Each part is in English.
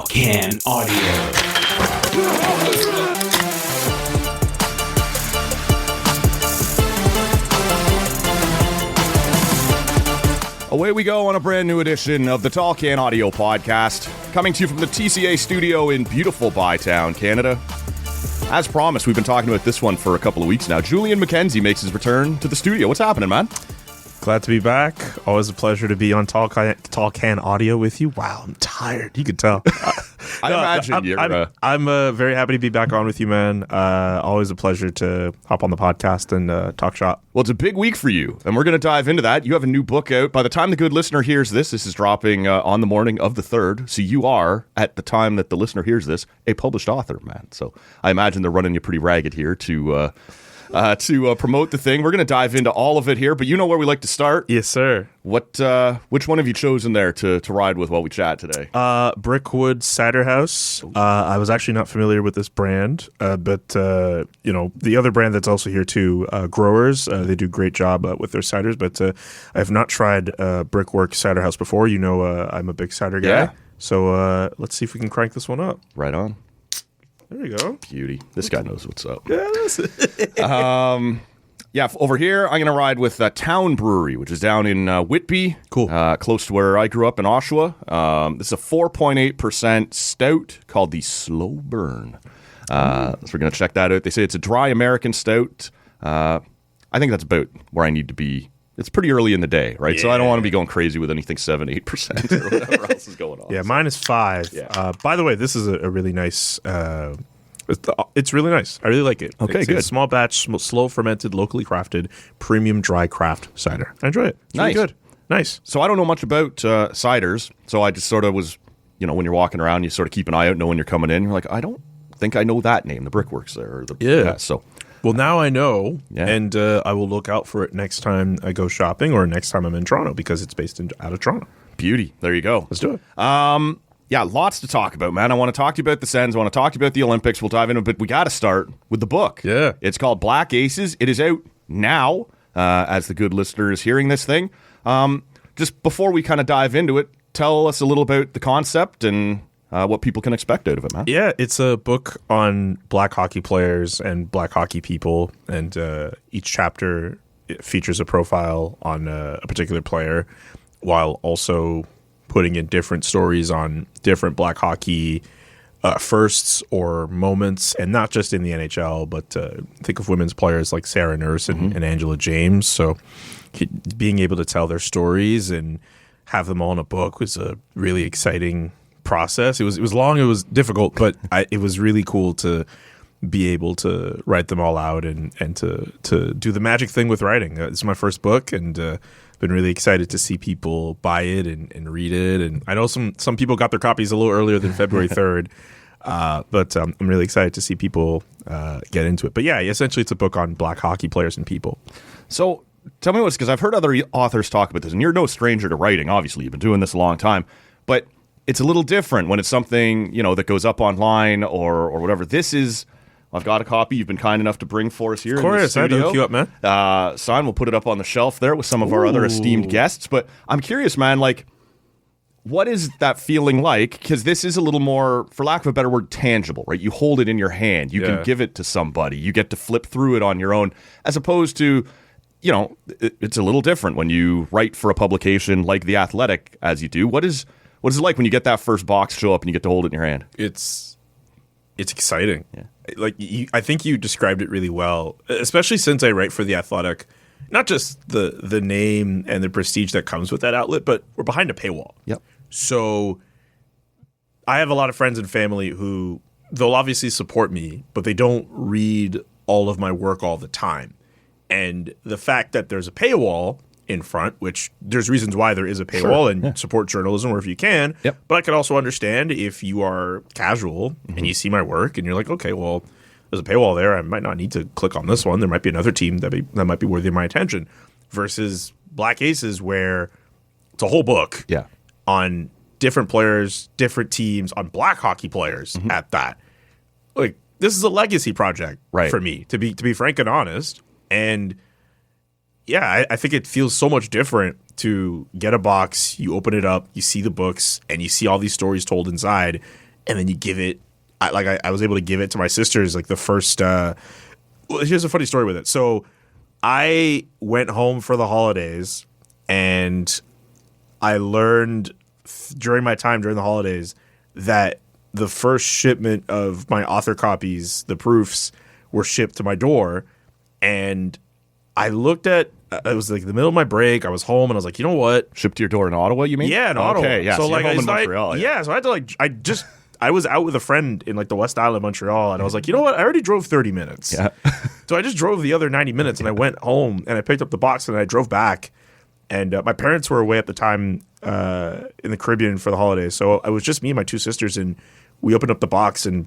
Can Audio. Away we go on a brand new edition of the Tall Can Audio podcast, coming to you from the TCA studio in beautiful Bytown, Canada. As promised, we've been talking about this one for a couple of weeks now. Julian McKenzie makes his return to the studio. What's happening, man? Glad to be back. Always a pleasure to be on Tall Can Audio with you. Wow, I'm tired. You can tell. I imagine you're... I'm very happy to be back on with you, man. Always a pleasure to hop on the podcast and talk shop. Well, it's a big week for you, and we're going to dive into that. You have a new book out. By the time the good listener hears this is dropping on the morning of the 3rd, so you are, at the time that the listener hears this, a published author, man. So I imagine they're running you pretty ragged here to promote the thing. We're going to dive into all of it here, but you know where we like to start. Yes, sir. Which one have you chosen there to ride with while we chat today? Brickwood Cider House. I was actually not familiar with this brand, but the other brand that's also here too, Growers. They do a great job with their ciders, but I have not tried Brickwork Cider House before. You know, I'm a big cider guy. Yeah. So let's see if we can crank this one up. Right on. There you go. Beauty. This guy knows what's up. Yeah, over here, I'm going to ride with Town Brewery, which is down in Whitby. Cool. Close to where I grew up in Oshawa. This is a 4.8% stout called the Slow Burn. So we're going to check that out. They say it's a dry American stout. I think that's about where I need to be. It's pretty early in the day, right? Yeah. So I don't want to be going crazy with anything 7-8% or whatever else is going on. Yeah, mine is 5. Yeah. By the way, this is a really nice... it's really nice. I really like it. Okay, it's good. A small batch, slow fermented, locally crafted, premium dry craft cider. I enjoy it. It's nice. Really good. Nice. So I don't know much about ciders, so I just sort of was, when you're walking around, you sort of keep an eye out, know when you're coming in. You're like, I don't think I know that name, the Brickworks there. So... Well, now I know, yeah. And I will look out for it next time I go shopping or next time I'm in Toronto because it's based out of Toronto. Beauty. There you go. Let's do it. Yeah, lots to talk about, man. I want to talk to you about the Sens. I want to talk to you about the Olympics. We'll dive into it, but we got to start with the book. Yeah. It's called Black Aces. It is out now, as the good listener is hearing this thing. Just before we kind of dive into it, tell us a little about the concept and what people can expect out of it, man. Yeah, it's a book on black hockey players and black hockey people, and each chapter features a profile on a particular player while also putting in different stories on different black hockey firsts or moments, and not just in the NHL, but think of women's players like Sarah Nurse and Angela James. So being able to tell their stories and have them all in a book was a really exciting process. It was long, it was difficult, but it was really cool to be able to write them all out and to do the magic thing with writing. It's my first book, and been really excited to see people buy it and read it. And I know some people got their copies a little earlier than February 3rd, but I'm really excited to see people get into it. But yeah, essentially it's a book on black hockey players and people. So tell me what's, because I've heard other authors talk about this, and you're no stranger to writing, obviously. You've been doing this a long time, but it's a little different when it's something, that goes up online or whatever. This is, I've got a copy you've been kind enough to bring for us here. Of course, I had to hook you up, man. Son, we'll put it up on the shelf there with some of our other esteemed guests. But I'm curious, man, what is that feeling like? Because this is a little more, for lack of a better word, tangible, right? You hold it in your hand. You can give it to somebody. You get to flip through it on your own, as opposed to, it's a little different when you write for a publication like The Athletic, as you do. What is it like when you get that first box show up and you get to hold it in your hand? It's exciting. Yeah. I think you described it really well, especially since I write for The Athletic. Not just the name and the prestige that comes with that outlet, but we're behind a paywall. Yep. So I have a lot of friends and family who they'll obviously support me, but they don't read all of my work all the time. And the fact that there's a paywall in front, which there's reasons why there is a paywall, and support journalism wherever you can. Yep. But I could also understand if you are casual and you see my work and you're like, okay, well, there's a paywall there. I might not need to click on this one. There might be another team that might be worthy of my attention. Versus Black Aces, where it's a whole book on different players, different teams, on black hockey players at that. Like, this is a legacy project for me, to be frank and honest. And yeah, I think it feels so much different to get a box, you open it up, you see the books, and you see all these stories told inside, and then you give it. I was able to give it to my sisters like the first. Well, here's a funny story with it. So I went home for the holidays, and I learned during my time during the holidays that the first shipment of my author copies, the proofs, were shipped to my door, and I looked at. It was like the middle of my break. I was home, and I was like, you know what? Shipped to your door in Ottawa, you mean? Yeah, in Ottawa. Okay, yeah. So like, home in Montreal. yeah. So I had to I was out with a friend in like the West Island of Montreal, and I was like, you know what? I already drove 30 minutes. Yeah. So I just drove the other 90 minutes, and I went home, and I picked up the box, and I drove back. And my parents were away at the time in the Caribbean for the holidays. So I was just me and my two sisters, and we opened up the box, and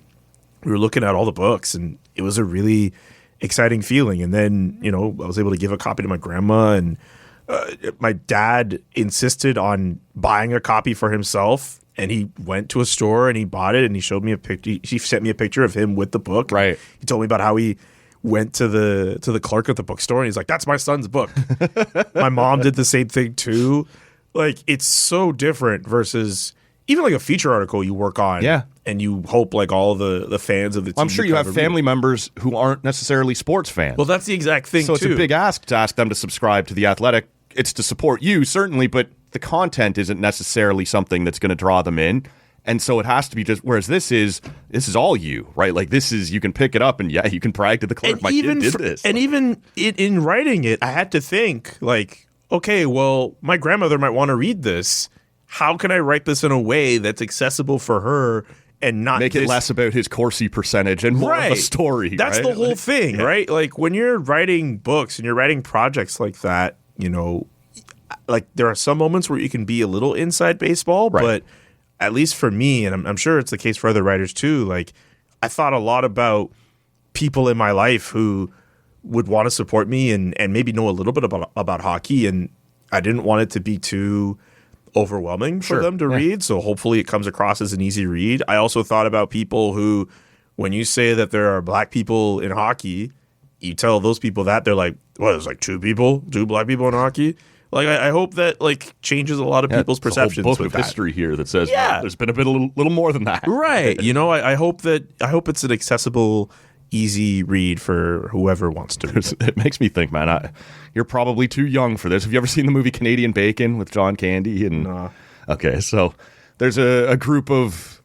we were looking at all the books, and it was a really exciting feeling. And then, I was able to give a copy to my grandma, and my dad insisted on buying a copy for himself. And he went to a store and he bought it, and he showed me a picture. He sent me a picture of him with the book. Right. He told me about how he went to the clerk at the bookstore, and he's like, "That's my son's book." My mom did the same thing too. Like, it's so different versus even like a feature article you work on. Yeah. And you hope like all the fans of the team. I'm sure you have family members who aren't necessarily sports fans. Well, that's the exact thing. So it's a big ask to ask them to subscribe to The Athletic. It's to support you, certainly, but the content isn't necessarily something that's going to draw them in. And so it has to be just, whereas this is all you, right? Like, this is, you can pick it up and you can brag to the clerk, my kid did this. And even in writing it, I had to think like, okay, well, my grandmother might want to read this. How can I write this in a way that's accessible for her and not make it less about his Corsi percentage and more of a story? That's right? the whole thing, right? Like, when you're writing books and you're writing projects like that, like, there are some moments where you can be a little inside baseball, but at least for me, and I'm sure it's the case for other writers too, like, I thought a lot about people in my life who would want to support me and maybe know a little bit about hockey, and I didn't want it to be too overwhelming for them to read, so hopefully it comes across as an easy read. I also thought about people who, when you say that there are black people in hockey, you tell those people that, they're like, what, there's like two black people in hockey? Like, I hope that like changes a lot of people's perceptions. There's a whole book of history here that says there's been a little more than that. Right. I hope it's an accessible, easy read for whoever wants to read it. It makes me think, man, you're probably too young for this. Have you ever seen the movie Canadian Bacon with John Candy? No. Okay, so there's a group of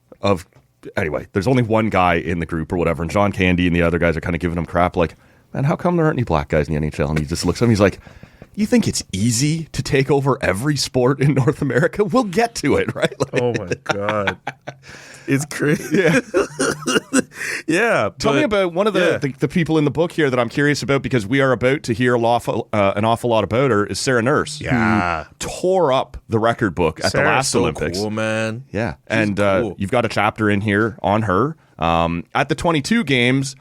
anyway, there's only one guy in the group or whatever, and John Candy and the other guys are kind of giving him crap like, man, how come there aren't any black guys in the NHL? And he just looks at him, he's like, you think it's easy to take over every sport in North America? We'll get to it, right? Like, oh my God. It's crazy. Yeah. Yeah. Tell me about one of the people in the book here that I'm curious about, because we are about to hear an awful lot about her, is Sarah Nurse. Yeah. Who tore up the record book at the last so Olympics. Cool, man. Yeah. She's and cool. You've got a chapter in here on her. At the 22 games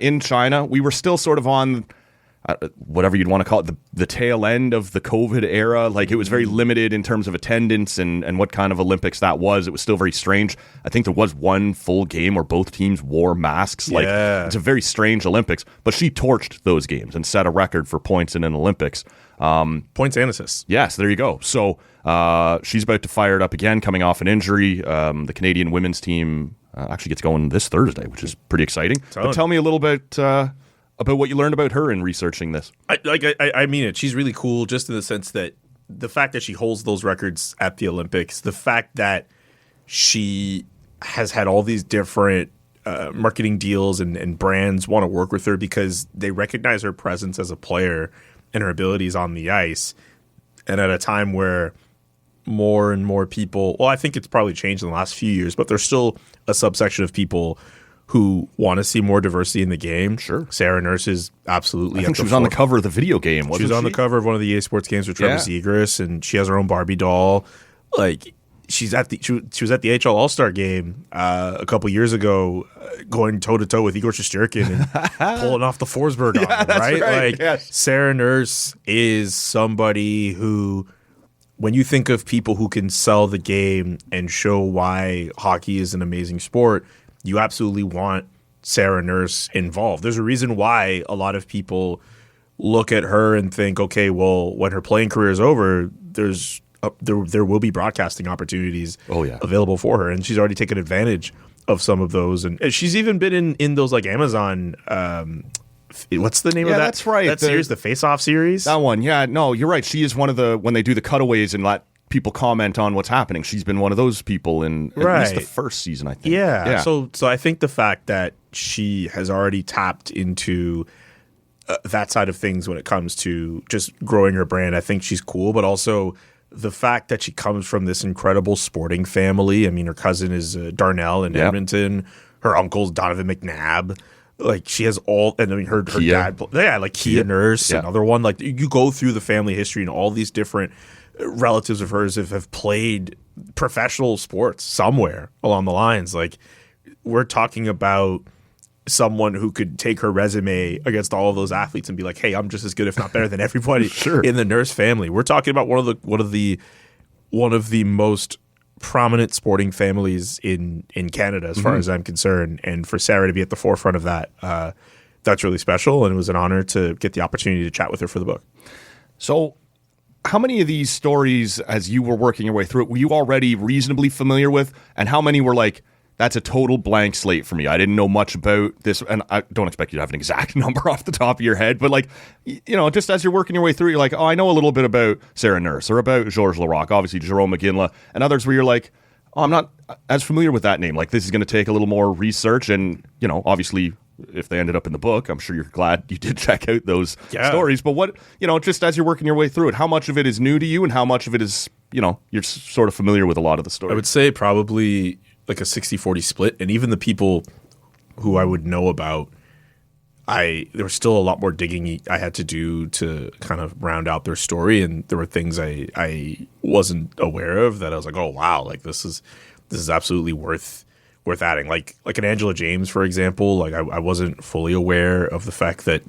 in China, we were still sort of on whatever you'd want to call it, the tail end of the COVID era. Like, it was very limited in terms of attendance and what kind of Olympics that was. It was still very strange. I think there was one full game where both teams wore masks. Like, it's a very strange Olympics. But she torched those games and set a record for points in an Olympics. Points and assists. Yes, there you go. So she's about to fire it up again, coming off an injury. The Canadian women's team actually gets going this Thursday, which is pretty exciting. But tell me a little bit about what you learned about her in researching this. I mean it. She's really cool, just in the sense that the fact that she holds those records at the Olympics, the fact that she has had all these different marketing deals and brands want to work with her because they recognize her presence as a player and her abilities on the ice. And at a time where more and more people, well, I think it's probably changed in the last few years, but there's still a subsection of people who want to see more diversity in the game. Sure. Sarah Nurse is absolutely. I think she was on the cover of the video game, wasn't she? She was on the cover of one of the EA Sports games with Trevor Zegras, and she has her own Barbie doll. Like, she was at the HL All-Star game a couple years ago, going toe-to-toe with Igor Shesterkin and pulling off the Forsberg on him, right? Like, Sarah Nurse is somebody who, when you think of people who can sell the game and show why hockey is an amazing sport, you absolutely want Sarah Nurse involved. There's a reason why a lot of people look at her and think, okay, well, when her playing career is over, there will be broadcasting opportunities available for her. And she's already taken advantage some of those, and she's even been in those like Amazon. What's the name of that? That's right. That series, the Face Off series. That one. Yeah. No, you're right. She is one of the when they do the cutaways and let people comment on what's happening. She's been one of those people in at least the first season, I think. Yeah. So I think the fact that she has already tapped into that side of things when it comes to just growing her brand, I think she's cool. But also the fact that she comes from this incredible sporting family. I mean, her cousin is Darnell in Edmonton. Her uncle's Donovan McNabb. Like she has all, and I mean her dad, like Kia Nurse, another one. Like you go through the family history, and all these different relatives of hers have played professional sports somewhere along the lines. Like we're talking about someone who could take her resume against all of those athletes and be like, "Hey, I'm just as good, if not better, than everybody in the Nurse family." We're talking about one of the most prominent sporting families in Canada, as far as I'm concerned. And for Sarah to be at the forefront of that, that's really special. And it was an honor to get the opportunity to chat with her for the book. So how many of these stories, as you were working your way through it, were you already reasonably familiar with? And how many were like, that's a total blank slate for me. I didn't know much about this. And I don't expect you to have an exact number off the top of your head. But like, you know, just as you're working your way through, you're like, oh, I know a little bit about Sarah Nurse or about Georges Laraque, obviously Jerome McGinley, and others where you're like, oh, I'm not as familiar with that name. Like, this is going to take a little more research. And, you know, obviously, if they ended up in the book, I'm sure you're glad you did check out those stories. But what, you know, just as you're working your way through it, how much of it is new to you and how much of it is, you know, you're sort of familiar with a lot of the stories? I would say probably like a 60-40 split. And even the people who I would know about, there was still a lot more digging I had to do to kind of round out their story. And there were things I wasn't aware of that I was like, oh, wow, like this is absolutely worth adding. Like an Angela James, for example, like I wasn't fully aware of the fact that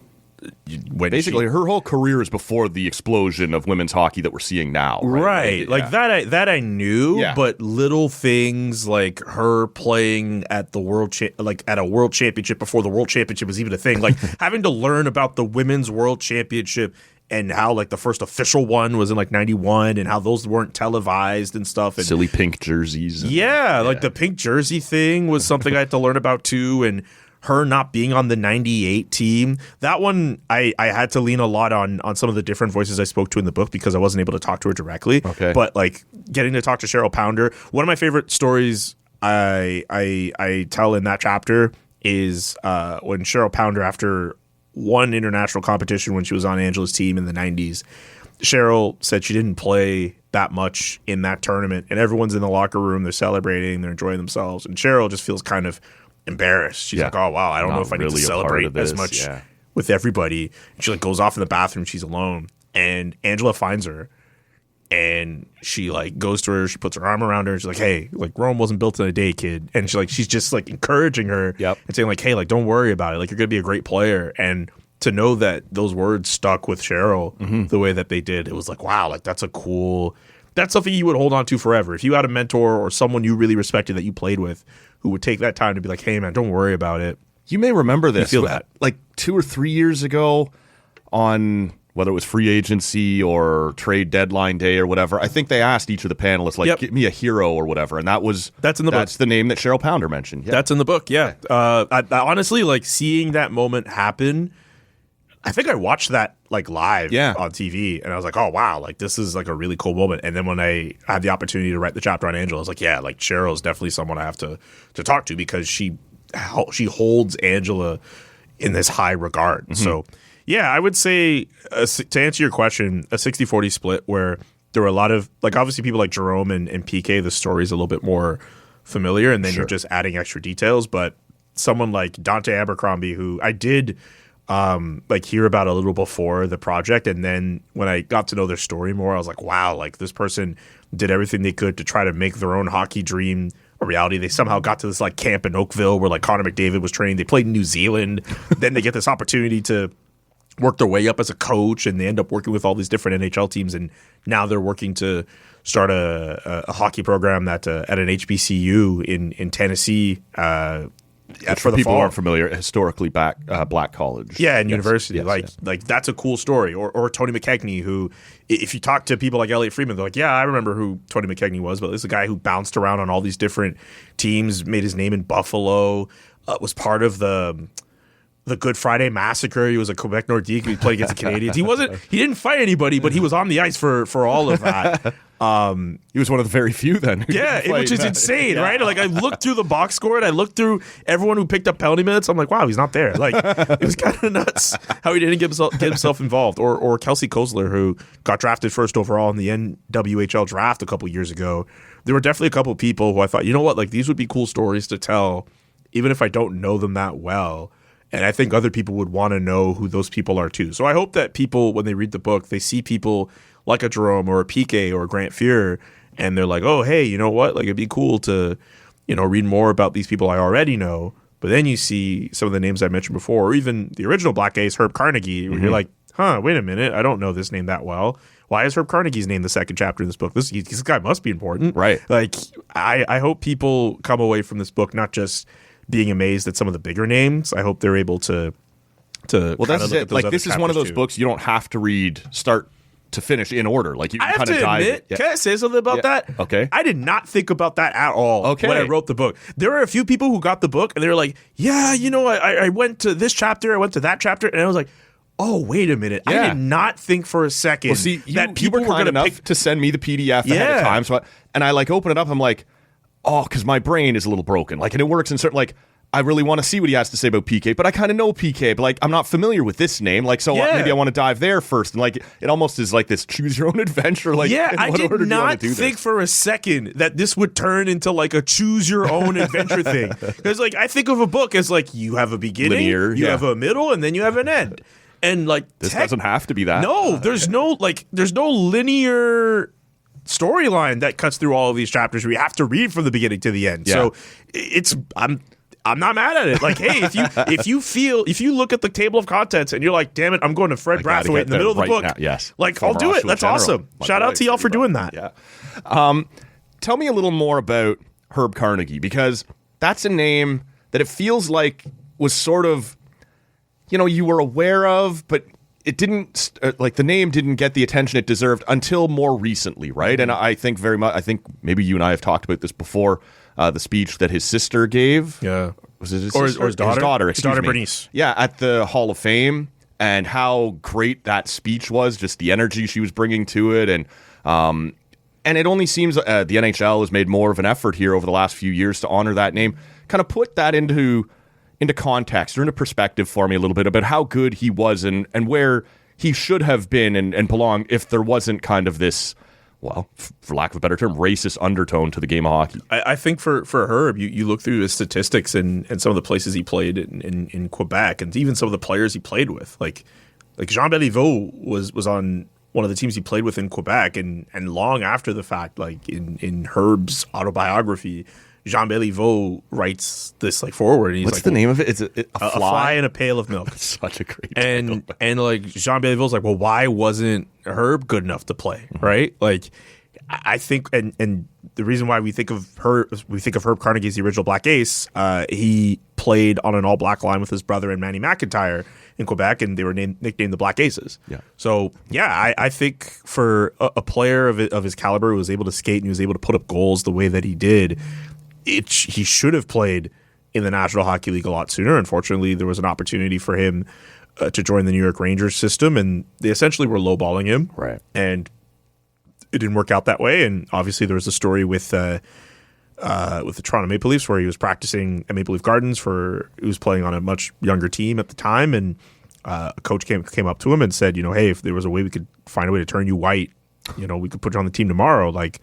basically her whole career is before the explosion of women's hockey that we're seeing now. Right. Like that I knew, but little things like her playing at the at a world championship before the world championship was even a thing. Like having to learn about the women's world championship and how like the first official one was in like 91 and how those weren't televised and stuff. And silly pink jerseys. Like the pink jersey thing was something I had to learn about too. And her not being on the 98 team, that one I had to lean a lot on some of the different voices I spoke to in the book because I wasn't able to talk to her directly. Okay. But like getting to talk to Cheryl Pounder, one of my favorite stories I tell in that chapter is when Cheryl Pounder, after one international competition when she was on Angela's team in the 90s, Cheryl said she didn't play that much in that tournament, and everyone's in the locker room, they're celebrating, they're enjoying themselves, and Cheryl just feels kind of embarrassed. She's like, oh wow, I don't know if I need to celebrate as much with everybody. And she like goes off in the bathroom, she's alone, and Angela finds her and she like goes to her, she puts her arm around her and she's like, hey, like Rome wasn't built in a day, kid. And she's just like encouraging her and saying like, hey, like don't worry about it, like you're gonna be a great player. And to know that those words stuck with Cheryl the way that they did, it was like, wow, like that's something you would hold on to forever. If you had a mentor or someone you really respected that you played with who would take that time to be like, hey, man, don't worry about it. You may remember this. You feel that. Like 2 or 3 years ago on whether it was free agency or trade deadline day or whatever, I think they asked each of the panelists, like, give me a hero or whatever. And that's in the book. That's the name that Cheryl Pounder mentioned. Yeah. That's in the book, yeah. I honestly, like, seeing that moment happen, I think I watched that like live on TV, and I was like, oh wow, like this is like a really cool moment. And then when I had the opportunity to write the chapter on Angela, I was like, yeah, like Cheryl is definitely someone I have to talk to because she holds Angela in this high regard. So yeah, I would say to answer your question, a 60-40 split where there were a lot of, like, obviously people like Jerome and PK, the story's a little bit more familiar, and then you're just adding extra details. But someone like Dante Abercrombie, who I did like hear about a little before the project, and then when I got to know their story more, I was like, wow, like this person did everything they could to try to make their own hockey dream a reality. They somehow got to this like camp in Oakville where like Connor McDavid was training. They played in New Zealand. Then they get this opportunity to work their way up as a coach, and they end up working with all these different NHL teams, and now they're working to start a hockey program that at an HBCU in Tennessee, for people who aren't familiar, historically black college. Yeah, and university. Like that's a cool story. Or Tony McKenzie, who, if you talk to people like Elliot Friedman, they're like, yeah, I remember who Tony McKenzie was, but this is a guy who bounced around on all these different teams, made his name in Buffalo, was part of the Good Friday Massacre. He was a Quebec Nordique. He played against the Canadians. He didn't fight anybody, but he was on the ice for all of that. He was one of the very few then. Yeah, which is insane, right? Like, I looked through the box score and I looked through everyone who picked up penalty minutes. I'm like, wow, he's not there. Like, it was kind of nuts how he didn't get himself involved. Or Kelsey Kozler, who got drafted first overall in the NWHL draft a couple years ago. There were definitely a couple of people who I thought, you know what, like, these would be cool stories to tell, even if I don't know them that well. And I think other people would want to know who those people are too. So I hope that people, when they read the book, they see people like a Jerome or a PK or a Grant Fuhr, and they're like, oh, hey, you know what? Like, it'd be cool to, read more about these people I already know. But then you see some of the names I mentioned before, or even the original Black Ace, Herb Carnegie, where you're like, wait a minute, I don't know this name that well. Why is Herb Carnegie's name the second chapter in this book? This guy must be important. Right. Like, I hope people come away from this book not just being amazed at some of the bigger names. I hope they're able to well, that's it. Like, this is one of those books you don't have to read start to finish in order. Like, you can kind of dive. Admit, can I say something about that? Okay. I did not think about that at all when I wrote the book. There were a few people who got the book and they were like, yeah, I went to this chapter, I went to that chapter, and I was like, oh, wait a minute. Yeah. I did not think for a second that people were kind enough to send me the PDF ahead of time. And I open it up, I'm like, oh, because my brain is a little broken. Like, and it works in certain, like, I really want to see what he has to say about PK, but I kind of know PK, but like, I'm not familiar with this name. Like, so maybe I want to dive there first. And like, it almost is like this choose your own adventure. Like, I did not think for a second that this would turn into like a choose your own adventure thing. Because like, I think of a book as like, you have a beginning, linear, you have a middle, and then you have an end. And like, this doesn't have to be that. No, there's no linear storyline that cuts through all of these chapters where you have to read from the beginning to the end. So I'm not mad at it. Like, hey, if you look at the table of contents and you're like, damn it, I'm going to Fred Brathwaite in the middle of the book. Now. Yes. Like, I'll do it. That's awesome. Shout out to y'all for doing that. Yeah. Tell me a little more about Herb Carnegie, because that's a name that it feels like was sort of, you were aware of, but it didn't, like, the name didn't get the attention it deserved until more recently, right? And I think maybe you and I have talked about this before, the speech that his sister gave. Yeah. Was it his sister? Or his daughter? His daughter, Bernice. Yeah, at the Hall of Fame, and how great that speech was, just the energy she was bringing to it. And it only seems the NHL has made more of an effort here over the last few years to honor that name, kind of put that into context or into perspective for me a little bit about how good he was and where he should have been and belonged if there wasn't kind of this, well, for lack of a better term, racist undertone to the game of hockey. I think for Herb, you look through his statistics and some of the places he played in Quebec, and even some of the players he played with. Like Jean Béliveau was on one of the teams he played with in Quebec, and long after the fact, like in Herb's autobiography, Jean Béliveau writes this like forward. And he's What's like, the name of it? Is it a fly in a pail of milk? Such a great title. And like Jean Béliveau's like, well, why wasn't Herb good enough to play? Right? Like, I think, and the reason why we think of Herb Carnegie as the original Black Ace, he played on an all black line with his brother and Manny McIntyre in Quebec, and they were nicknamed the Black Aces. Yeah. So yeah, I think for a player of his caliber who was able to skate and he was able to put up goals the way that he did, he should have played in the National Hockey League a lot sooner. Unfortunately, there was an opportunity for him to join the New York Rangers system, and they essentially were lowballing him. Right. And it didn't work out that way. And obviously, there was a story with the Toronto Maple Leafs where he was practicing at Maple Leaf Gardens he was playing on a much younger team at the time, and a coach came up to him and said, hey, if there was a way we could find a way to turn you white, we could put you on the team tomorrow. Like,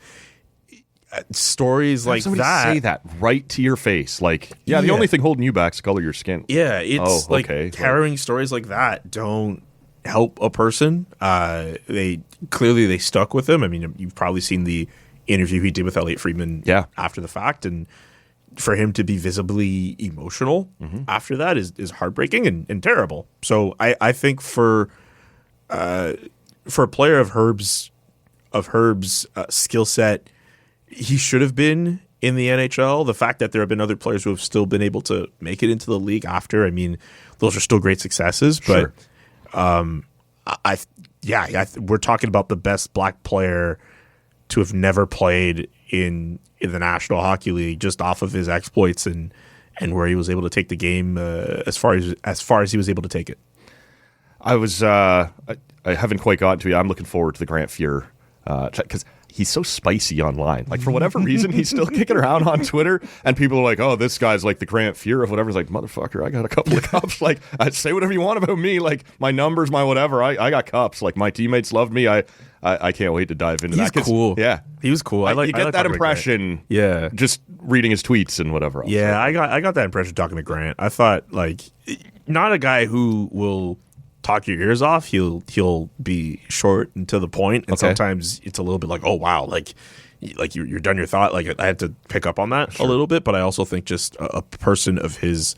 stories like that. Say that right to your face. Like, the only thing holding you back is the color of your skin. Yeah, it's harrowing stories like that don't help a person. They stuck with him. I mean, you've probably seen the interview he did with Elliot Friedman after the fact, and for him to be visibly emotional after that is heartbreaking and terrible. So I think for a player of Herb's skill set, he should have been in the NHL. The fact that there have been other players who have still been able to make it into the league after, I mean, those are still great successes. But we're talking about the best black player to have never played in the National Hockey League just off of his exploits and where he was able to take the game as far as he was able to take it. I haven't quite gotten to it. I'm looking forward to the Grant Fuhr because he's so spicy online. Like, for whatever reason, he's still kicking around on Twitter, and people are like, "Oh, this guy's like the Grant Fuhr of whatever." It's like, motherfucker, I got a couple of cups. Like, say whatever you want about me. Like, my numbers, my whatever. I got cups. Like, my teammates loved me. I can't wait to dive into that. He's cool. Yeah, he was cool. You get that impression. Yeah, just reading his tweets and whatever else. Yeah, I got that impression talking to Grant. I thought, like, not a guy who will talk your ears off. He'll be short and to the point, and sometimes it's a little bit like, oh wow, like you're done your thought. Like, I had to pick up on that a little bit, but I also think just a person of his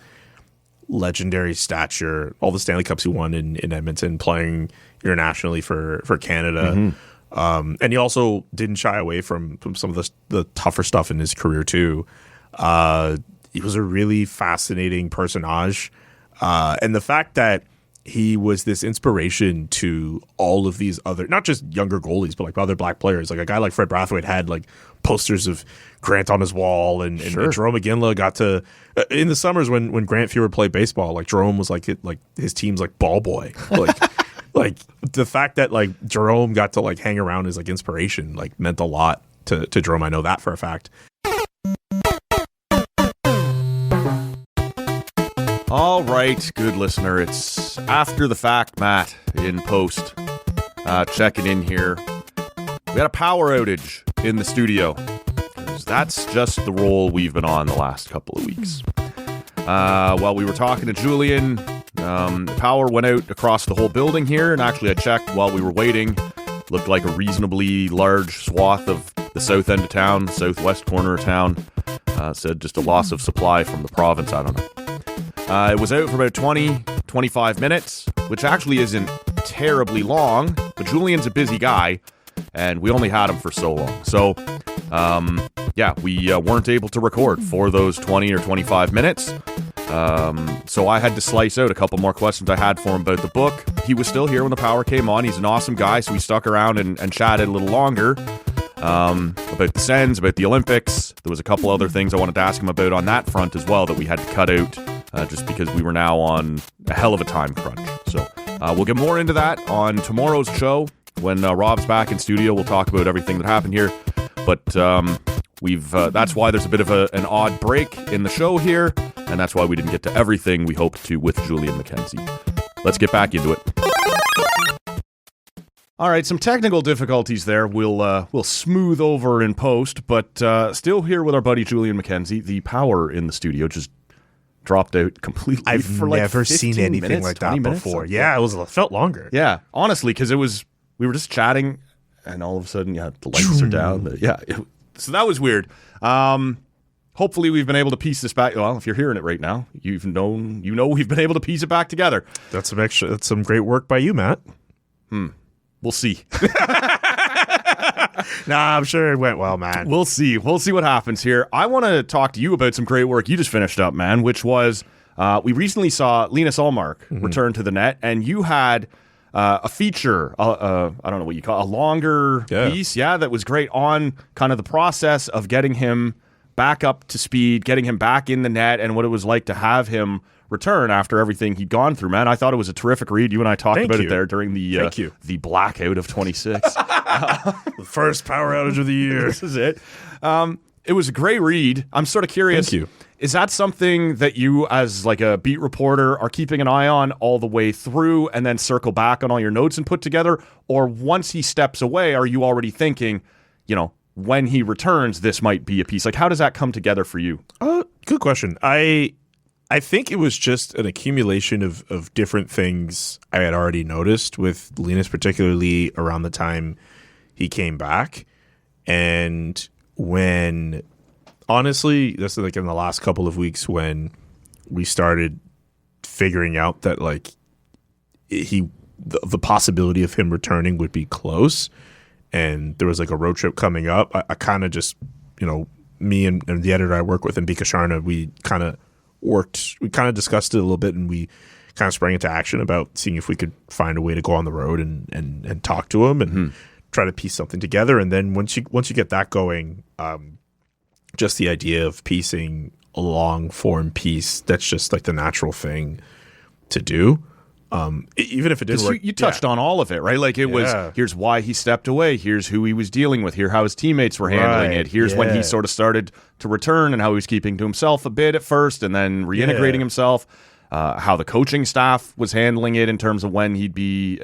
legendary stature, all the Stanley Cups he won in Edmonton, playing internationally for Canada, and he also didn't shy away from some of the tougher stuff in his career too. He was a really fascinating personage, and the fact that he was this inspiration to all of these other, not just younger goalies, but like other black players. Like a guy like Fred Brathwaite had like posters of Grant on his wall, and Jerome McGinley got to in the summers when Grant Fuhr played baseball. Like Jerome was like his team's like ball boy. Like the fact that like Jerome got to like hang around as like inspiration like meant a lot to Jerome. I know that for a fact. All right, good listener. It's after the fact, Matt, in post, checking in here. We had a power outage in the studio. That's just the role we've been on the last couple of weeks. While we were talking to Julian, power went out across the whole building here, and actually I checked while we were waiting. Looked like a reasonably large swath of the south end of town, southwest corner of town. Said just a loss of supply from the province, I don't know. It was out for about 20-25 minutes, which actually isn't terribly long, but Julian's a busy guy, and we only had him for so long. So, we weren't able to record for those 20 or 25 minutes. So I had to slice out a couple more questions I had for him about the book. He was still here when the power came on. He's an awesome guy, so we stuck around and chatted a little longer about the Sens, about the Olympics. There was a couple other things I wanted to ask him about on that front as well that we had to cut out just because we were now on a hell of a time crunch. So we'll get more into that on tomorrow's show. When Rob's back in studio, we'll talk about everything that happened here. But that's why there's a bit of an odd break in the show here, and that's why we didn't get to everything we hoped to with Julian McKenzie. Let's get back into it. All right, some technical difficulties there. We'll smooth over in post, but still here with our buddy Julian McKenzie. The power in the studio just dropped out completely. I've for never seen anything minutes, like that before. Yeah, it felt longer. Yeah, honestly, because we were just chatting, and all of a sudden, the lights are down. So that was weird. Hopefully, we've been able to piece this back. Well, if you're hearing it right now, you know we've been able to piece it back together. That's some great work by you, Matt. We'll see. Nah, I'm sure it went well, man. We'll see. We'll see what happens here. I want to talk to you about some great work you just finished up, man, which was we recently saw Linus Ullmark return to the net, and you had a feature, I don't know what you call it, a longer piece, that was great on kind of the process of getting him back up to speed, getting him back in the net, and what it was like to have him return after everything he'd gone through, man. I thought it was a terrific read. You and I talked about it there during the blackout of 26. The first power outage of the year. This is it. It was a great read. I'm sort of curious. Thank you. Is that something that you, as like a beat reporter, are keeping an eye on all the way through and then circle back on all your notes and put together? Or once he steps away, are you already thinking, when he returns, this might be a piece? Like, how does that come together for you? Good question. I think it was just an accumulation of different things I had already noticed with Linus, particularly around the time he came back. And when, honestly, this is like in the last couple of weeks when we started figuring out that like the possibility of him returning would be close, and there was like a road trip coming up, I kind of just, me and the editor I work with in Bika Sharna, we kind of discussed it a little bit, and we kind of sprang into action about seeing if we could find a way to go on the road and talk to him and try to piece something together. And then once you get that going, just the idea of piecing a long form piece, that's just like the natural thing to do. Even if it didn't work. You touched on all of it, right? Like it was, here's why he stepped away. Here's who he was dealing with. Here how his teammates were handling it. Here's when he sort of started to return and how he was keeping to himself a bit at first and then reintegrating himself. How the coaching staff was handling it in terms of when he'd be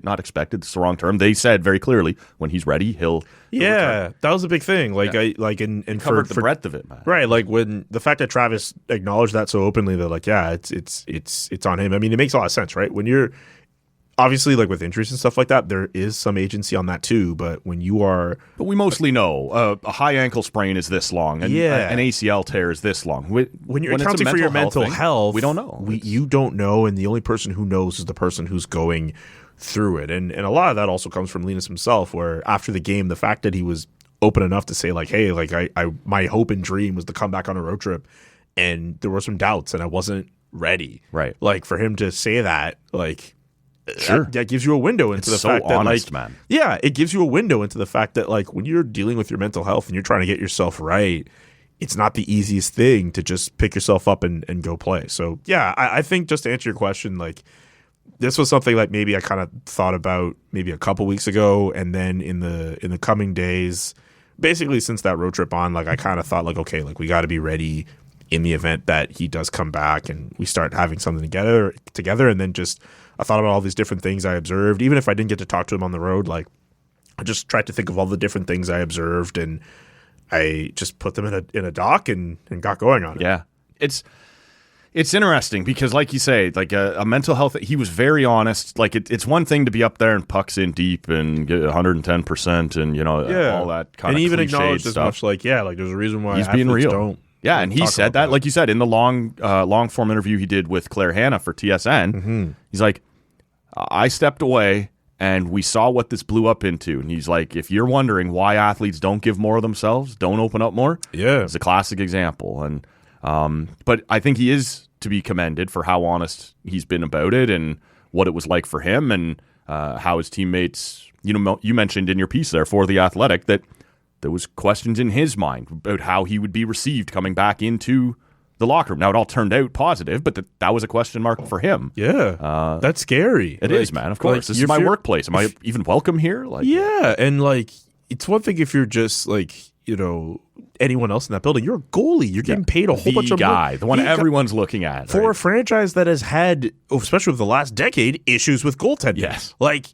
not expected, it's the wrong term. They said very clearly when he's ready, he'll return. That was a big thing. Like I covered the breadth of it, man. Right, like when the fact that Travis acknowledged that so openly, they're like, it's on him. I mean, it makes a lot of sense, right? When you're obviously like with injuries and stuff like that, there is some agency on that too. But when you are, but we mostly know a high ankle sprain is this long, and an ACL tear is this long. When you're accounting for your mental health, we don't know. You don't know, and the only person who knows is the person who's going through it. And a lot of that also comes from Linus himself, where after the game, the fact that he was open enough to say like, hey, like I my hope and dream was to come back on a road trip, and there were some doubts, and I wasn't ready. Right, like for him to say that, like. Sure. That gives you a window into the fact that, honest, like, man. Yeah, it gives you a window into the fact that, like, when you're dealing with your mental health and you're trying to get yourself right, it's not the easiest thing to just pick yourself up and go play. So, yeah, I think just to answer your question, like, this was something like maybe I kind of thought about maybe a couple weeks ago, and then in the coming days, basically since that road trip on, like, I kind of thought, like, okay, like, we got to be ready in the event that he does come back and we start having something together, and then just I thought about all these different things I observed. Even if I didn't get to talk to him on the road, like I just tried to think of all the different things I observed, and I just put them in a doc and got going on it. Yeah, it's interesting because, like you say, like a mental health. He was very honest. Like it's one thing to be up there and pucks in deep and get 110%, and all that kind of and even cliched acknowledged stuff. as much like like there's a reason why he's being real. Don't. Yeah, and he said that, like you said, in the long form interview he did with Claire Hanna for TSN. He's like, I stepped away and we saw what this blew up into. And he's like, if you're wondering why athletes don't give more of themselves, don't open up more, it's a classic example. And but I think he is to be commended for how honest he's been about it and what it was like for him and how his teammates, you mentioned in your piece there for The Athletic that there was questions in his mind about how he would be received coming back into the locker room. Now, it all turned out positive, but that was a question mark for him. Yeah, that's scary. It is, man, of course. Like, this is my workplace. Am I even welcome here? Like, yeah, and like it's one thing if you're just like, anyone else in that building. You're a goalie. You're getting paid a whole bunch of money. The one everyone's looking at. For a franchise that has had, especially over the last decade, issues with goaltending. Yes. Like,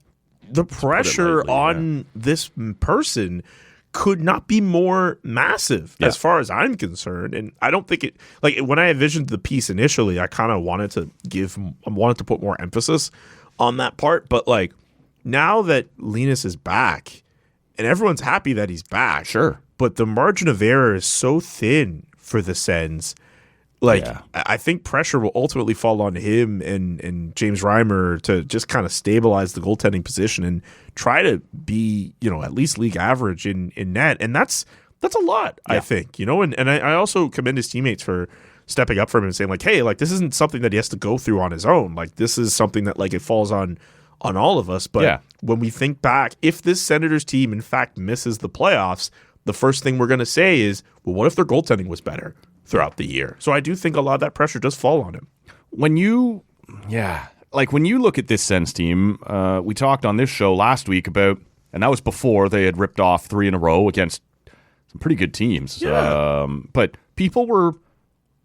the pressure on this person could not be more massive as far as I'm concerned. And I don't think it, like when I envisioned the piece initially, I kind of wanted to put more emphasis on that part. But like now that Linus is back and everyone's happy that he's back. Sure. But the margin of error is so thin for the Sens. Like, I think pressure will ultimately fall on him and James Reimer to just kind of stabilize the goaltending position and try to be, at least league average in net. And that's a lot, I think, and I also commend his teammates for stepping up for him and saying like, hey, like this isn't something that he has to go through on his own. Like this is something that like it falls on all of us. But when we think back, if this Senators team in fact misses the playoffs, the first thing we're going to say is, well, what if their goaltending was better throughout the year? So I do think a lot of that pressure does fall on him. When you look at this Sens team, we talked on this show last week about, and that was before they had ripped off 3 in a row against some pretty good teams. But people were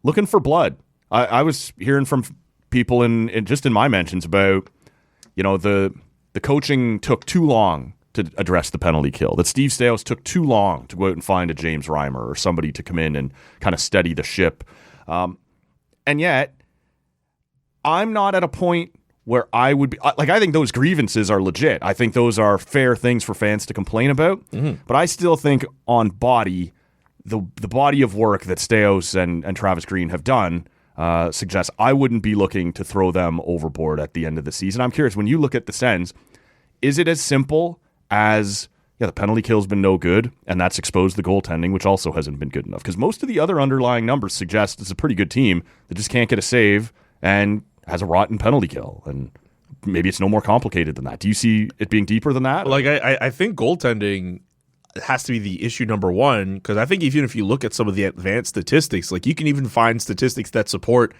looking for blood. I was hearing from people in just in my mentions about, the coaching took too long to address the penalty kill, that Steve Staios took too long to go out and find a James Reimer or somebody to come in and kind of steady the ship. And yet, I'm not at a point where I would be, like, I think those grievances are legit. I think those are fair things for fans to complain about. But I still think on body, the body of work that Staios and Travis Green have done suggests I wouldn't be looking to throw them overboard at the end of the season. I'm curious, when you look at the Sens, is it as simple as, yeah, the penalty kill's been no good, and that's exposed the goaltending, which also hasn't been good enough. Because most of the other underlying numbers suggest it's a pretty good team that just can't get a save and has a rotten penalty kill. And maybe it's no more complicated than that. Do you see it being deeper than that? Like, I think goaltending has to be the issue number one, because I think even if you look at some of the advanced statistics, like you can even find statistics that support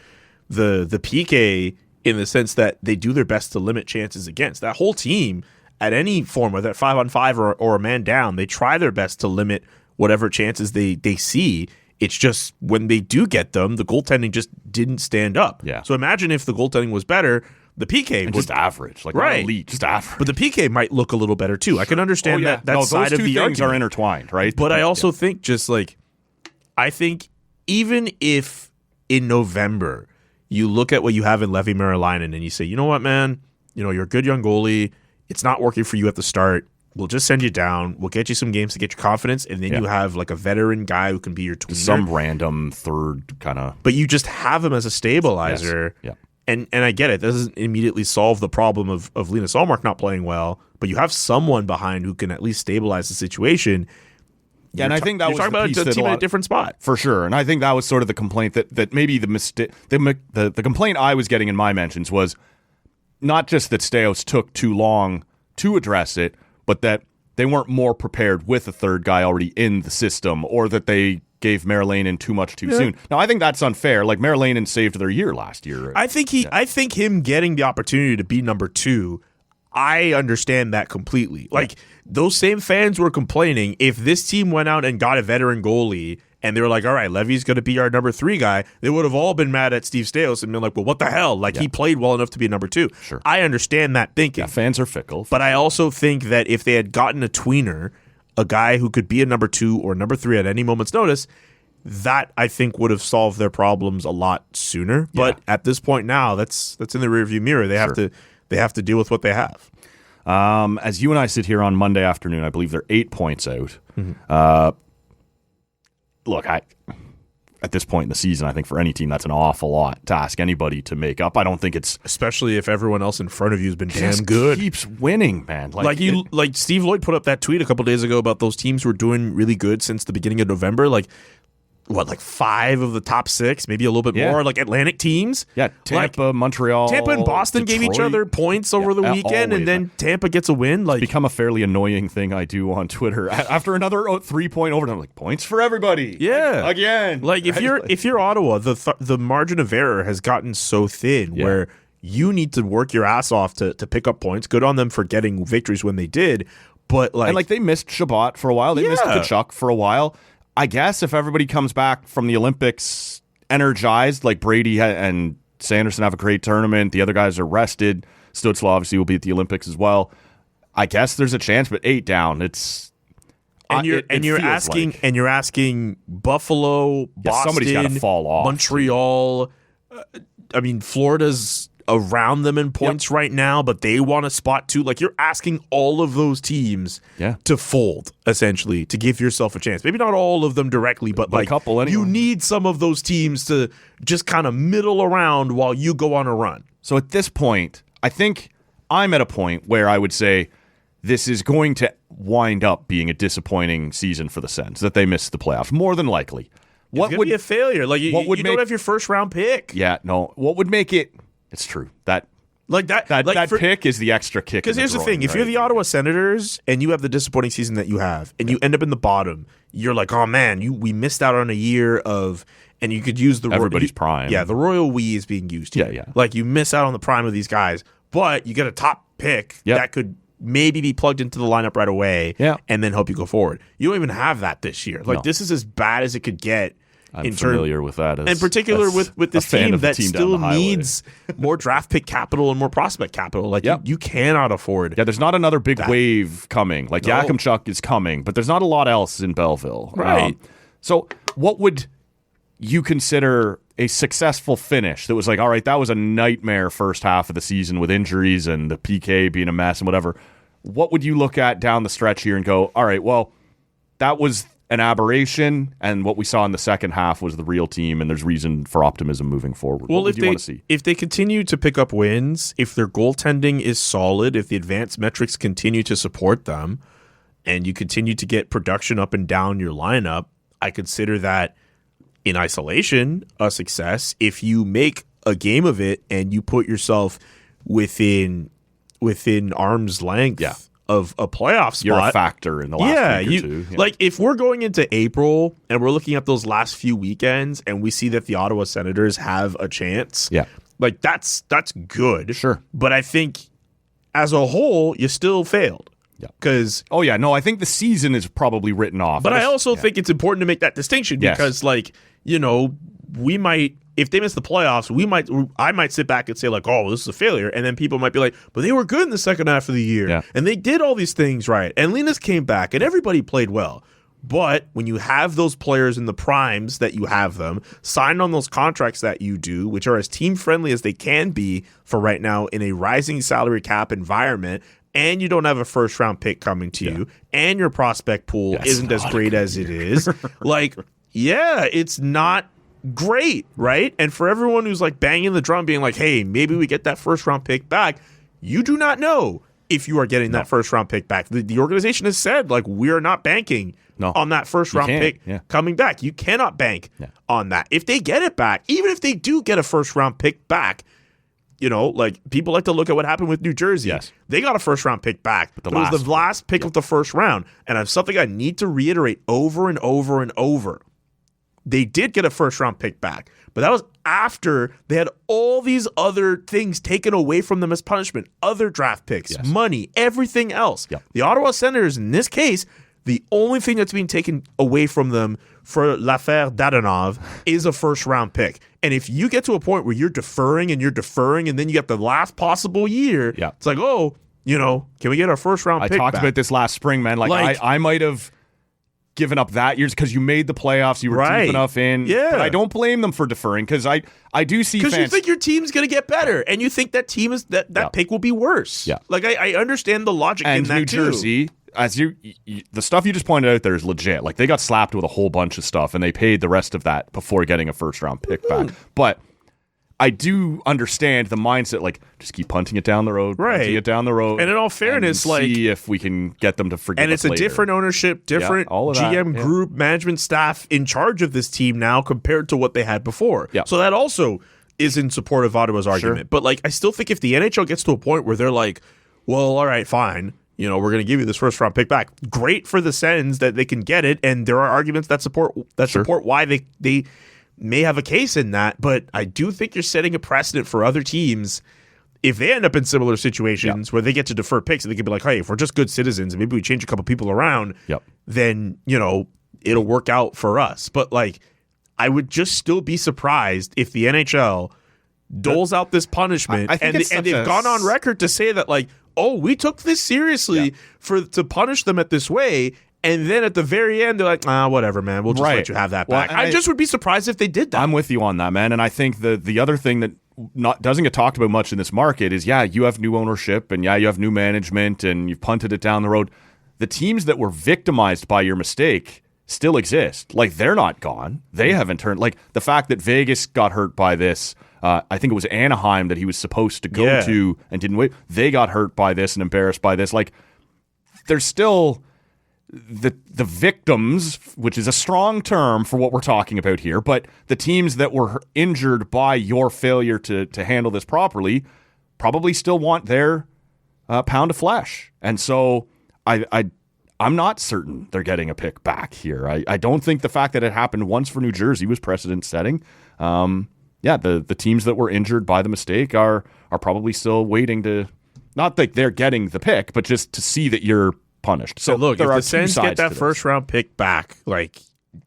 the PK in the sense that they do their best to limit chances against. That whole team at any form, whether at 5-on-5 or a man down, they try their best to limit whatever chances they see. It's just when they do get them, the goaltending just didn't stand up. Yeah. So imagine if the goaltending was better, the PK and would, just average, like right, not elite, just average. But the PK might look a little better too. I can understand that no, side those of two the things argument are intertwined, right? But I also think just like, I think even if in November you look at what you have in Levi Merilainen and you say, you know what, man, you're a good young goalie. It's not working for you at the start. We'll just send you down. We'll get you some games to get your confidence, and then you have like a veteran guy who can be your tweener. Some random third kind of. But you just have him as a stabilizer. Yes. And I get it. That doesn't immediately solve the problem of Linus Ullmark not playing well, but you have someone behind who can at least stabilize the situation. Yeah, and I think that was talking the about piece a that team in a different spot. For sure. And I think that was sort of the complaint that maybe the complaint I was getting in my mentions was not just that Staios took too long to address it, but that they weren't more prepared with a third guy already in the system, or that they gave Merilainen too much too soon. Now, I think that's unfair. Like, Merilainen saved their year last year. I think him getting the opportunity to be number two, I understand that completely. Like, those same fans were complaining if this team went out and got a veteran goalie and they were like, all right, Levy's going to be our number three guy, they would have all been mad at Steve Staios and been like, well, what the hell? Like, he played well enough to be a number two. Sure. I understand that thinking. Yeah, fans are fickle. But I also think that if they had gotten a tweener, a guy who could be a number two or number three at any moment's notice, that I think would have solved their problems a lot sooner. But at this point now, that's in the rearview mirror. They have to deal with what they have. As you and I sit here on Monday afternoon, I believe they're 8 points out. Look, at this point in the season, I think for any team, that's an awful lot to ask anybody to make up. I don't think it's... Especially if everyone else in front of you has been damn good. Keeps winning, man. Like Steve Lloyd put up that tweet a couple days ago about those teams who were doing really good since the beginning of November. Like, what, like 5 of the top 6, maybe a little bit more, like Atlantic teams. Yeah, Tampa, Montreal, Tampa and Boston Detroit. gave each other points over the weekend, always, and then Tampa gets a win. Like, it's become a fairly annoying thing I do on Twitter. After another 3-point overtime, like, points for everybody. Yeah, again. Like, if you're Ottawa, the margin of error has gotten so thin where you need to work your ass off to pick up points. Good on them for getting victories when they did, but they missed Shabbat for a while. They missed Tkachuk for a while. I guess if everybody comes back from the Olympics energized, like Brady and Sanderson have a great tournament, the other guys are rested. Stützle obviously will be at the Olympics as well. I guess there's a chance, but 8 down, it's you're asking Buffalo, Boston, somebody's got to fall off. Montreal. Florida's around them in points right now, but they want a spot too. Like, you're asking all of those teams to fold, essentially, to give yourself a chance. Maybe not all of them directly, but like a couple anyway. You need some of those teams to just kind of middle around while you go on a run. So at this point, I think I'm at a point where I would say this is going to wind up being a disappointing season for the Sens, that they missed the playoffs, more than likely. What would be a failure? Like, you don't have your first round pick. Yeah, no. What would make it... It's true. That pick is the extra kick. Because here's the thing: if you're the Ottawa Senators and you have the disappointing season that you have, and you end up in the bottom, you're like, oh man, we missed out on a year of, and you could use everybody's prime. Yeah, the royal we is being used here. Yeah. Like, you miss out on the prime of these guys, but you get a top pick that could maybe be plugged into the lineup right away, and then help you go forward. You don't even have that this year. Like, this is as bad as it could get. I'm familiar with that. In particular with this team that still needs more draft pick capital and more prospect capital. Like, you cannot afford. Yeah, there's not another big wave coming. Like, Yakimchuk is coming, but there's not a lot else in Belleville. Right. So what would you consider a successful finish that was like, all right, that was a nightmare first half of the season with injuries and the PK being a mess and whatever. What would you look at down the stretch here and go, all right, well, that was an aberration, and what we saw in the second half was the real team, and there's reason for optimism moving forward. Well, what do you want to see? If they continue to pick up wins, if their goaltending is solid, if the advanced metrics continue to support them, and you continue to get production up and down your lineup, I consider that in isolation a success. If you make a game of it and you put yourself within arm's length of a playoff spot, you're a factor in the last week or two. Yeah. Like if we're going into April and we're looking at those last few weekends and we see that the Ottawa Senators have a chance, like that's good. Sure. But I think as a whole, you still failed. Yeah. Because I think the season is probably written off. But I also think it's important to make that distinction because, we might, if they miss the playoffs, I might sit back and say like, oh, this is a failure, and then people might be like, but they were good in the second half of the year, and they did all these things right, and Linus came back, and everybody played well. But when you have those players in the primes that you have them, signed on those contracts that you do, which are as team-friendly as they can be for right now in a rising salary cap environment, and you don't have a first-round pick coming to you, and your prospect pool isn't as great as it is, it's not great, right? And for everyone who's like banging the drum being like, hey, maybe we get that first-round pick back, you do not know if you are getting that first-round pick back. The organization has said, like, we are not banking on that first-round pick coming back. You cannot bank on that. If they get it back, even if they do get a first-round pick back, people like to look at what happened with New Jersey. Yes. They got a first-round pick back. But it was the last pick of the first round. And it's something I need to reiterate over and over and over. They did get a first-round pick back, but that was after they had all these other things taken away from them as punishment, other draft picks, money, everything else. Yep. The Ottawa Senators, in this case, the only thing that's being taken away from them for l'affaire Dadonov is a first-round pick. And if you get to a point where you're deferring, and then you get the last possible year, it's like, can we get our first-round pick back? I talked about this last spring, man. I might have given up that year because you made the playoffs, you were deep enough in. Yeah. But I don't blame them for deferring because I do see fans. Because you think your team's going to get better and you think that team is that pick will be worse. Yeah. I understand the logic in that New Jersey, as the stuff you just pointed out there is legit. Like they got slapped with a whole bunch of stuff and they paid the rest of that before getting a first round pick back. But I do understand the mindset, like just keep punting it down the road, punting it down the road. And in all fairness, and see if we can get them to forgive us and it's later. A different ownership, different GM group, management staff in charge of this team now compared to what they had before. Yeah. So that also is in support of Ottawa's argument. Sure. But I still think if the NHL gets to a point where they're like, well, all right, fine, we're going to give you this first round pick back. Great for the Sens that they can get it, and there are arguments that support why they may have a case in that, but I do think you're setting a precedent for other teams if they end up in similar situations where they get to defer picks and they can be like, hey, if we're just good citizens and maybe we change a couple people around, then, it'll work out for us. But I would just still be surprised if the NHL doles out this punishment and they've gone on record to say that we took this seriously to punish them at this way. And then at the very end, they're like, whatever, man. We'll just let you have that back. I just would be surprised if they did that. I'm with you on that, man. And I think the other thing that doesn't get talked about much in this market is, you have new ownership and you have new management and you've punted it down the road. The teams that were victimized by your mistake still exist. They're not gone. They haven't turned. The fact that Vegas got hurt by this, I think it was Anaheim that he was supposed to go to and didn't wait. They got hurt by this and embarrassed by this. There's still the victims, which is a strong term for what we're talking about here, but the teams that were injured by your failure to handle this properly probably still want their pound of flesh. And so I'm not certain they're getting a pick back here. I don't think the fact that it happened once for New Jersey was precedent setting. The teams that were injured by the mistake are probably still waiting to, not that they're getting the pick, but just to see that you're punished. So look, if the Sens get that first round pick back,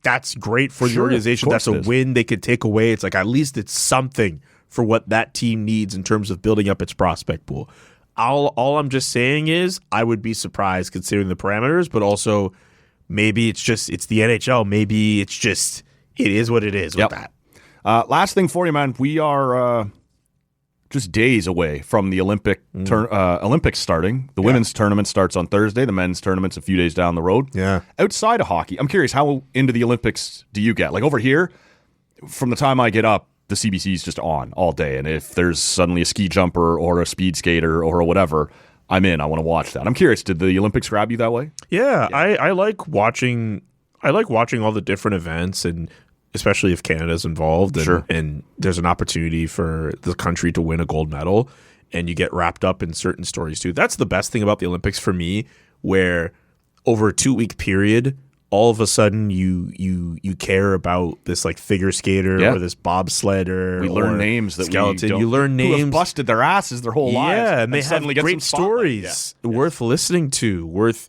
that's great for the organization. That's a win they could take away. It's at least it's something for what that team needs in terms of building up its prospect pool. All I'm just saying is I would be surprised considering the parameters, but also maybe it's the NHL. Maybe it is what it is with that. Last thing for you, man. We are just days away from the Olympics starting. The women's tournament starts on Thursday. The men's tournament's a few days down the road. Yeah. Outside of hockey, I'm curious, how into the Olympics do you get? Over here, from the time I get up, the CBC is just on all day. And if there's suddenly a ski jumper or a speed skater or whatever, I'm in. I want to watch that. I'm curious. Did the Olympics grab you that way? Yeah. I like watching. I like watching all the different events, and especially if Canada's involved, and there's an opportunity for the country to win a gold medal, and you get wrapped up in certain stories too. That's the best thing about the Olympics for me, where over a 2-week period, all of a sudden you care about this like figure skater or this bobsledder. We learn names that skeleton. We don't, you learn names who have busted their asses their whole lives. Yeah, and they have great stories worth listening to, worth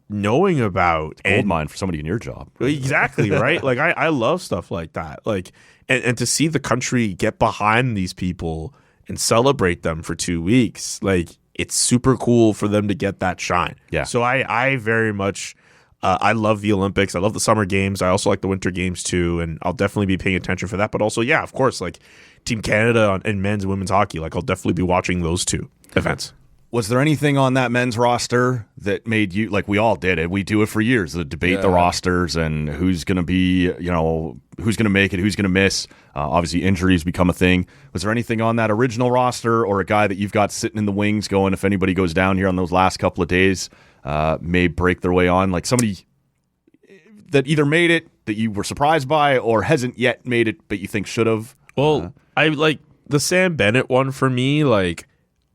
knowing about. Gold mine for somebody in your job. Exactly, right? Like I love stuff like that. Like and to see the country get behind these people and celebrate them for 2 weeks, like it's super cool for them to get that shine. Yeah. So I very much I love the Olympics. I love the summer games. I also like the winter games too, and I'll definitely be paying attention for that. But also, yeah, of course, like Team Canada and men's and women's hockey, like I'll definitely be watching those two events. Was there anything on that men's roster that made you, like we all did it, we do it for years, the debate the rosters and who's going to be, who's going to make it, who's going to miss. Obviously, injuries become a thing. Was there anything on that original roster or a guy that you've got sitting in the wings going, if anybody goes down here on those last couple of days, may break their way on? Like somebody that either made it that you were surprised by or hasn't yet made it but you think should have? Well, I like the Sam Bennett one for me, like,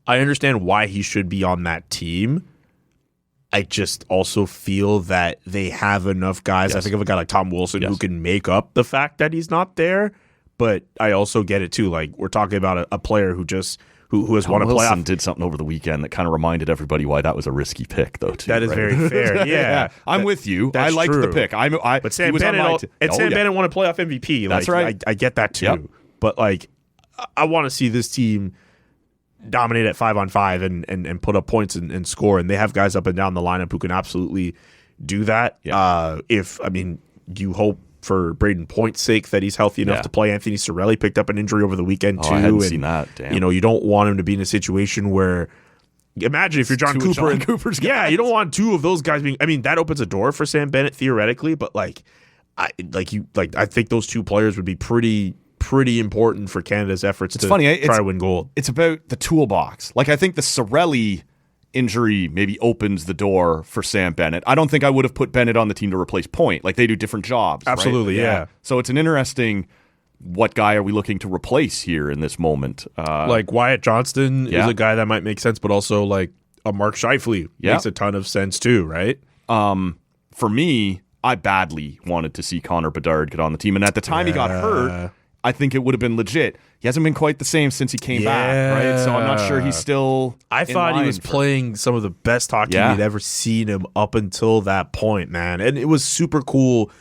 I understand why he should be on that team. I just also feel that they have enough guys. Yes. I think of a guy like Tom Wilson who can make up the fact that he's not there. But I also get it too. Like we're talking about a player who has won a playoff. Wilson did something over the weekend that kind of reminded everybody why that was a risky pick, though. Too, that is very fair. Yeah, I'm with you. I liked the pick. But Sam Bennett Bennett won a playoff MVP. That's right. I get that too. Yep. But like, I want to see this team dominate at 5-on-5 and put up points and score, and they have guys up and down the lineup who can absolutely do that. Yeah. You hope for Braden Point's sake that he's healthy enough to play. Anthony Cirelli picked up an injury over the weekend too. I hadn't seen that. Damn. You don't want him to be in a situation where, imagine if you're John Cooper. Cooper's guys. Yeah, you don't want two of those guys being. I mean, that opens a door for Sam Bennett theoretically, but I think those two players would be pretty important for Canada's efforts try to win gold. It's about the toolbox. Like, I think the Cirelli injury maybe opens the door for Sam Bennett. I don't think I would have put Bennett on the team to replace Point. Like, they do different jobs. Absolutely, right? yeah. So it's an interesting, what guy are we looking to replace here in this moment? Like Wyatt Johnston is a guy that might make sense, but also like a Mark Scheifele makes a ton of sense too, right? For me, I badly wanted to see Connor Bedard get on the team, and at the time he got hurt, I think it would have been legit. He hasn't been quite the same since he came back, right? So I'm not sure he's still. I thought he was playing some of the best hockey we'd ever seen him up until that point, man. And it was super cool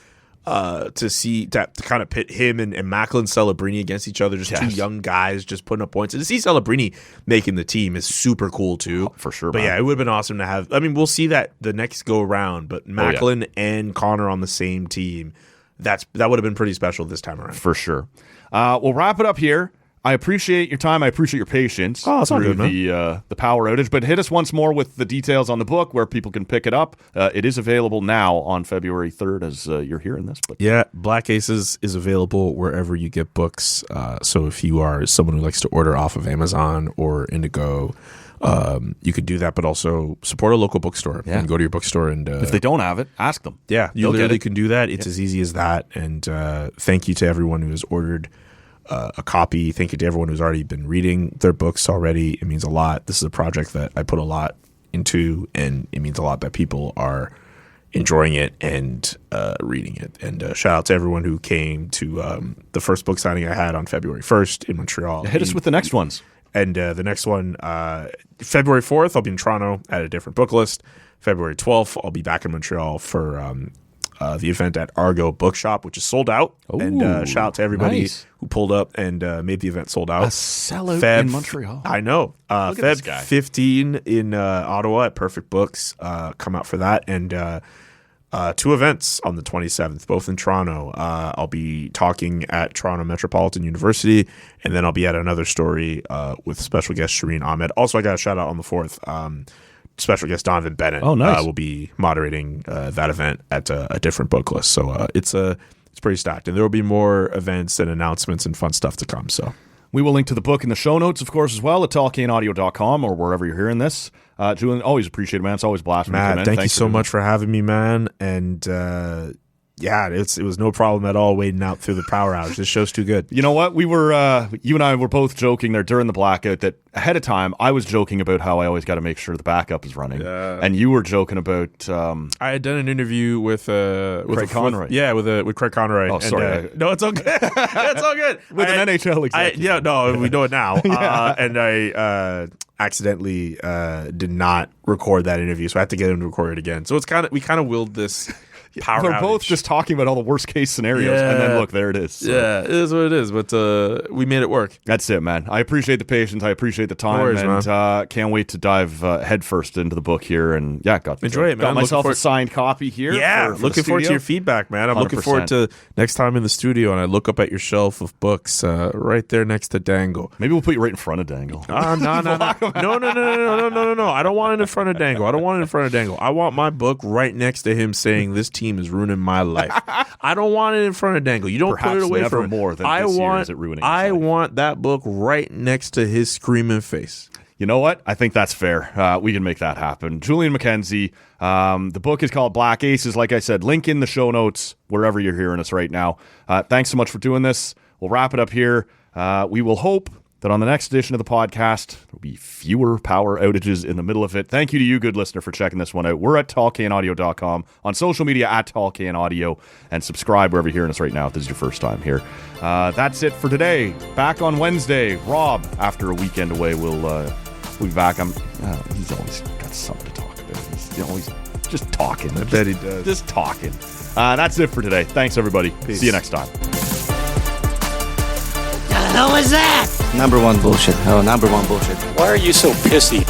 to see, to kind of pit him and Macklin Celebrini against each other, just two young guys just putting up points. And to see Celebrini making the team is super cool too. For sure. But yeah, it would have been awesome to have. I mean, we'll see that the next go around, but Macklin and Connor on the same team. That would have been pretty special this time around. For sure. We'll wrap it up here. I appreciate your time. I appreciate your patience through the power outage. But hit us once more with the details on the book, where people can pick it up. It is available now on February 3rd as you're hearing this. But yeah, Black Aces is available wherever you get books. So if you are someone who likes to order off of Amazon or Indigo, you could do that, but also support a local bookstore and go to your bookstore. And if they don't have it, ask them. Yeah, you literally can do that. It's as easy as that. And thank you to everyone who has ordered a copy. Thank you to everyone who's already been reading their books already. It means a lot. This is a project that I put a lot into, and it means a lot that people are enjoying it and reading it. And shout out to everyone who came to the first book signing I had on February 1st in Montreal. Hit us with the next ones. And the next one, February 4th, I'll be in Toronto at a different book list. February 12th, I'll be back in Montreal for the event at Argo Bookshop, which is sold out. Ooh, and shout out to everybody who pulled up and made the event sold out. A sellout in Montreal. I know. Feb 15 in Ottawa at Perfect Books. Come out for that. And two events on the 27th, both in Toronto. I'll be talking at Toronto Metropolitan University, and then I'll be at another story with special guest Shireen Ahmed. Also, I got a shout out on the 4th. Special guest Donovan Bennett will be moderating that event at a different book list. So it's pretty stacked, and there will be more events and announcements and fun stuff to come. So We will link to the book in the show notes, of course, as well at talkgameaudio.com or wherever you're hearing this. Julian, always appreciate it, man. It's always a blast. Matt, thank you so much for having me, man. And it was no problem at all waiting out through the power outage. This show's too good. You know what? We were, you and I were both joking there during the blackout that ahead of time, I was joking about how I always got to make sure the backup is running. And you were joking about... I had done an interview with Craig Conroy. With Craig Conroy. Oh, sorry. No, it's all good. It's all good. With an NHL executive. We know it now. And I accidentally did not record that interview, so I had to get him to record it again. So we kind of willed this... power We're outage. both just talking about all the worst case scenarios, and then look, there it is. So. Yeah, it is what it is, but we made it work. That's it, man. I appreciate the patience. I appreciate the time, No worries, and can't wait to dive headfirst into the book here. And enjoy it, man. Got myself a signed copy here. Yeah, for looking forward to your feedback, man. I'm 100%. looking forward to next time in the studio, and I look up at your shelf of books right there next to Dangle. Maybe we'll put you right in front of Dangle. No. I don't want it in front of Dangle. I want my book right next to him saying, "This team is ruining my life." I don't want it in front of Dangle. You don't Perhaps put it away never from him. more than this year is it ruining his I life. want that book right next to his screaming face. You know what? I think that's fair. We can make that happen. Julian McKenzie. The book is called Black Aces. Like I said, link in the show notes wherever you're hearing us right now. Thanks so much for doing this. We'll wrap it up here. We will hope that on the next edition of the podcast, there will be fewer power outages in the middle of it. Thank you to you, good listener, for checking this one out. We're at talkgameaudio.com, on social media at talkgameaudio, and subscribe wherever you're hearing us right now if this is your first time here. That's it for today. Back on Wednesday. Rob, after a weekend away, we'll be back. He's always got something to talk about. He's always just talking. I bet he does. Just talking. That's it for today. Thanks, everybody. Peace. See you next time. The hell was that? Number one bullshit. Oh, number one bullshit. Why are you so pissy?